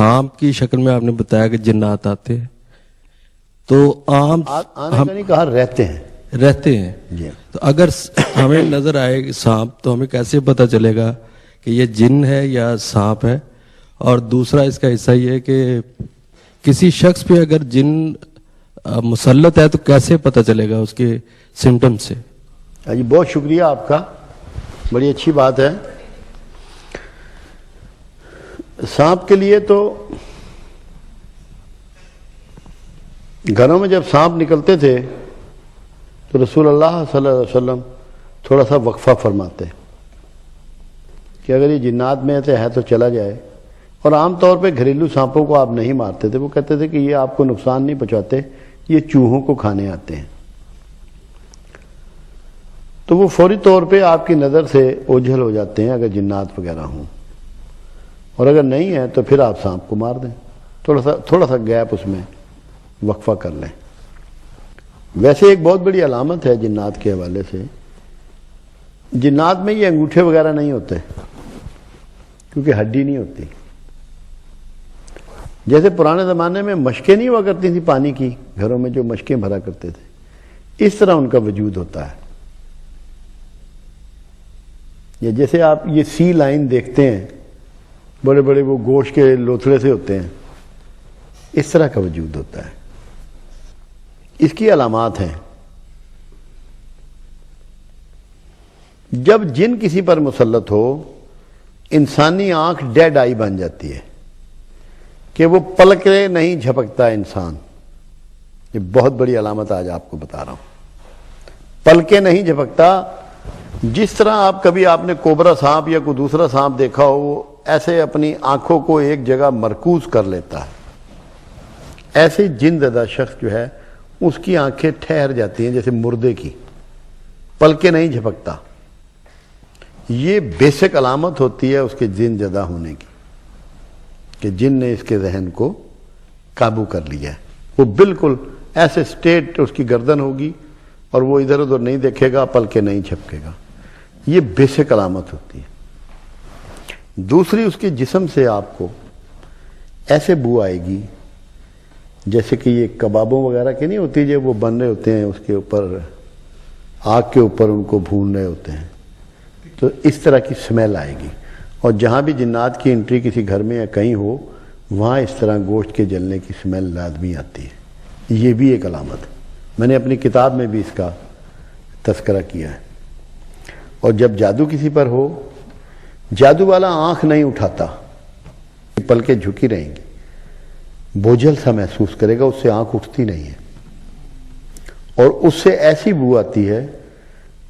सांप की शक्ल में आपने बताया कि जिन्नात आते हैं, तो आम आने का नहीं कहा, रहते हैं जी। तो अगर हमें नजर आए कि सांप, तो हमें कैसे पता चलेगा कि ये जिन है या सांप है? और दूसरा इसका हिस्सा ये है कि किसी शख्स पे अगर जिन मुसल्लत है तो कैसे पता चलेगा उसके सिम्टम से? जी बहुत शुक्रिया आपका, बड़ी अच्छी बात है। सांप के लिए तो घरों में जब सांप निकलते थे तो रसूल अल्लाह सल्लल्लाहु अलैहि वसल्लम थोड़ा सा वक्फा फरमाते कि अगर ये जिन्नात में से है तो चला जाए। और आम तौर पे घरेलू सांपों को आप नहीं मारते थे, वो कहते थे कि ये आपको नुकसान नहीं पहुंचाते, ये चूहों को खाने आते हैं। तो वो फौरी तौर पे आपकी नज़र से ओझल हो जाते हैं अगर जिन्नात वगैरह हों, और अगर नहीं है तो फिर आप सांप को मार दें, थोड़ा सा गैप उसमें वक्फा कर लें। वैसे एक बहुत बड़ी अलामत है जिन्नात के हवाले से, जिन्नात में ये अंगूठे वगैरह नहीं होते क्योंकि हड्डी नहीं होती। जैसे पुराने ज़माने में मशकें नहीं हुआ करती थी पानी की, घरों में जो मशकें भरा करते थे, इस तरह उनका वजूद होता है। या जैसे आप ये सी लाइन देखते हैं, बड़े बड़े वो गोश्त के लोथड़े से होते हैं, इस तरह का वजूद होता है। इसकी अलामात हैं। जब जिन किसी पर मुसल्लत हो, इंसानी आंख डेड आई बन जाती है कि वो पलके नहीं झपकता इंसान। ये बहुत बड़ी अलामत आज आपको बता रहा हूं, पलके नहीं झपकता। जिस तरह कभी आपने कोबरा सांप या कोई दूसरा सांप देखा हो, वो ऐसे अपनी आंखों को एक जगह मरकूज कर लेता है, ऐसे जिनज़दा शख्स जो है उसकी आंखें ठहर जाती हैं जैसे मुर्दे की, पलके नहीं झपकता। ये बेसिक अलामत होती है उसके जिन ज़दा होने की, कि जिन ने इसके जहन को काबू कर लिया है। वो बिल्कुल ऐसे स्टेट उसकी गर्दन होगी और वो इधर उधर नहीं देखेगा, पलके नहीं झपकेगा। ये बेसिक अलामत होती है। दूसरी, उसके जिस्म से आपको ऐसे बू आएगी जैसे कि ये कबाबों वगैरह की नहीं होती, जो वो बन रहे होते हैं उसके ऊपर, आग के ऊपर उनको भून रहे होते हैं, तो इस तरह की स्मेल आएगी। और जहाँ भी जिन्नात की एंट्री किसी घर में या कहीं हो, वहाँ इस तरह गोश्त के जलने की स्मेल लाजमी आती है। ये भी एक अलामत है, मैंने अपनी किताब में भी इसका तस्करा किया है। और जब जादू किसी पर हो, जादू वाला आंख नहीं उठाता, पलकें झुकी रहेंगी, बोझल सा महसूस करेगा, उससे आंख उठती नहीं है, और उससे ऐसी बू आती है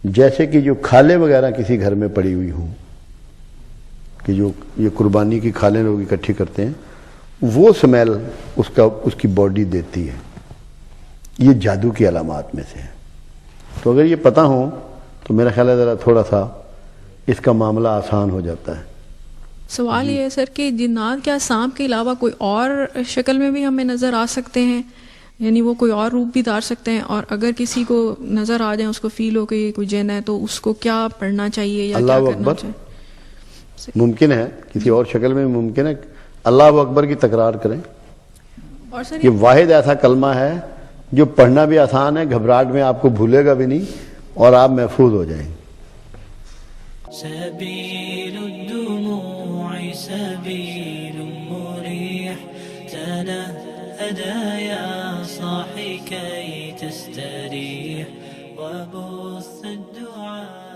जैसे कि जो खाले वगैरह किसी घर में पड़ी हुई हों, कि जो ये कुर्बानी की खालें लोग इकट्ठी करते हैं, वो स्मेल उसकी बॉडी देती है। ये जादू की अलामात में से है। तो अगर ये पता हो तो मेरा ख्याल है ज़रा थोड़ा सा इसका मामला आसान हो जाता है। सवाल ये है सर कि जिन्नात क्या सांप के अलावा कोई और शक्ल में भी हमें नज़र आ सकते हैं, यानी वो कोई और रूप भी धार सकते हैं? और अगर किसी को नज़र आ जाए, उसको फील हो कि ये कोई जिन है, तो उसको क्या पढ़ना चाहिए या क्या करना चाहिए? मुमकिन है किसी और शक्ल में, मुमकिन है अल्लाह अकबर की तकरार करें। और सर ये वाहिद ऐसा कलमा है जो पढ़ना भी आसान है, घबराहट में आपको भूलेगा भी नहीं और आप महफूज हो जाएंगे। سبيل الدموع سبيل مريح تنهدى يا صاحي كي تستريح وبث الدعاء